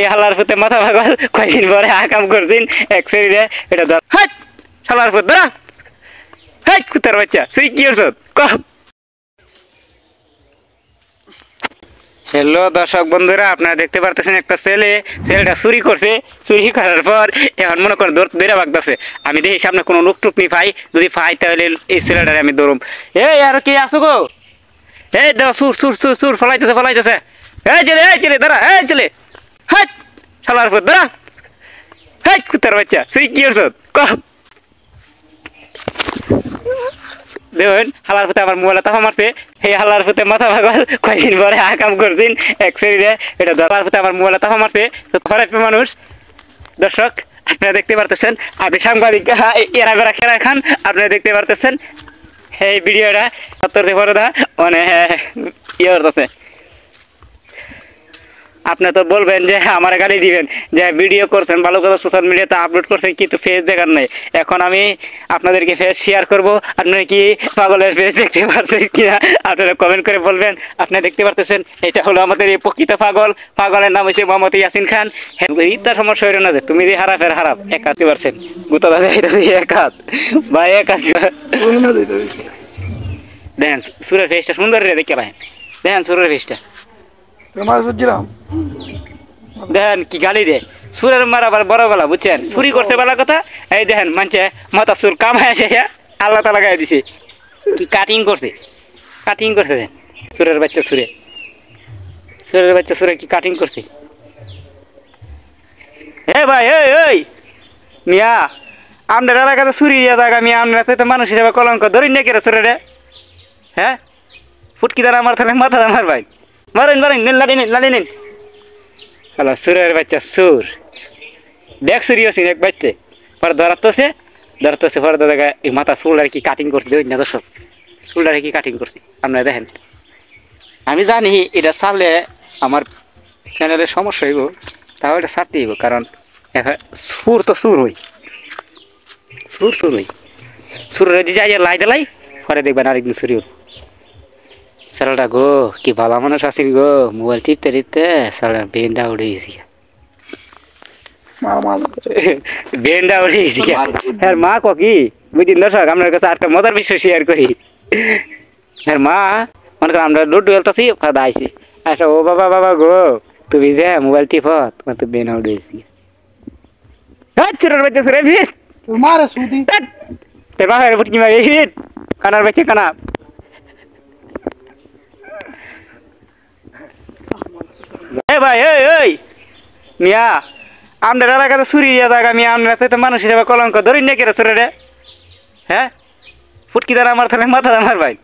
এই হালার ফুতে মাথা পাগল কয়দিন পরে আকাম করছিন এক শরীরে এটা ধর হাট হালার ফুত ধরা হাট কুতার বাচ্চা সুই কি করছ কহ। হ্যালো দর্শক বন্ধুরা, আপনারা দেখতে পারতেছেন একটা ছেলেটা চুরি করছে। চুরি করার পর এখন মনে করেন দৌড়ে ভাগতেছে। আমি দেখি সামনে কোনো লোক টুক নি পাই, যদি পাই তাহলে এই ছেলেটারে আমি দৌড়ম। এই আর কি আসো গো, এই দাও সুর সুর সুর সুর ফলাইতেছে এই ছেলে দাঁড়া, এই ছেলে হাট শালার ফুত দাঁড়া হাট কুতার বাচ্চা চুরি কি করছ কহ। দেখুন হালার ফুতে আমার মোবাইলে তাফা মারছে। এই হালার ফুতে মাথা পাগল কয়দিন পরে আকাম করছিন এক শরীরে এটা হালার ফুতে আমার মোবাইলে তাফা মারছে। খারাপ মানুষ দর্শক আপনারা দেখতে পারতেছেন, আপনি সাংবাদিক এরা বেড়া খেরা খান, আপনারা দেখতে পারতেছেন এই ভিডিওটা সত্তর থেকে মানে ইয়ে করতেছে। আপনি তো বলবেন যে আমার গালি দিবেন যে ভিডিও করছেন ভালো কথা, সোশ্যাল মিডিয়াতে আপলোড করছেন কিন্তু ফেস দেখার নাই। এখন আমি আপনাদেরকে ফেস শেয়ার করব, আপনারা কি পাগলের ফেস দেখতে পাচ্ছেন কিনা আপনারা কমেন্ট করে বলবেন। আপনারা দেখতে পারতেছেন এটা হলো আমাদের এই প্রকৃত পাগলের নাম হচ্ছে মোহাম্মদ ইয়াসিন খান। তার সমস্যা হইল না যে তুমি যে হারাপের হারাপ এক হাতে পারছেন গুতা দাদা এটা এক হাত বা এক হাত দেখেন সুরের ফেসটা সুন্দর রে দেখতে পারেন, দেখেন সুরের ফেসটা দেখেন কি গালি রে সুরের মারা আবার বড় গলা বুঝছেন, চুরি করছে বলা কথা। এই দেখেন মানছে মাথা সুর কামায় এসে আল্লাহ তালা গায়ে দিছে কি কাটিং করছে দেখেন সুরের বাচ্চা সুরে কি কাটিং করছে। হে ভাই এই মিয়া আপনার এলাকাতে চুরি জায়গা মিয়া, আপনার তো মানুষ হিসেবে কলঙ্ক ধরি না কেরে সুরে রে। হ্যাঁ ফুটকি দ্বারা আমার তাহলে মাথা আমার ভাই মারেন লাড়ি নিন হ্যালো সুরের বাচ্চা সুর দেখ চুরি আছি এক বাচ্চে পরে ধরাতে পরে দাদা এই মাথা চুল আর কি কাটিং করছে দেখুন না দর্শক, চুল আর কি কাটিং করছে আপনারা দেখেন। আমি জানি এটা ছাড়লে আমার চ্যানেলের সমস্যা হইব, তাও এটা ছাড়তে হইব, কারণ সুর তো সুর হই সুরের যদি যাই লাই দিলাই পরে দেখবেন আরেকদিন চুরি হল। সালাটা গো কি ভালো মানুষ আছেন গো, মোবাইল টিপতে সালার বেনটা উঠে গেছি হ্যাঁ মা কি বুঝলেন দর্শক, আপনার কাছে একটা মজার বিষয় শেয়ার করি। হ্যাঁ মা মনে করেন আমরা লুডু খেলতেছি আইসি আচ্ছা ও বাবা গো তুমি যে মোবাইল টিপ তোমার তো বেনা উঠে গেছি কানার বেঁচে কানা ভাই এই মিয়া আপনার এলাকাতে চুরি জায়গা মিয়া, আপনার তো মানুষ হিসেবে কলঙ্ক ধরি না কেরে চুরে রে। হ্যাঁ ফুটকি দ্বারা আমার তাহলে মাথা আমার ভাই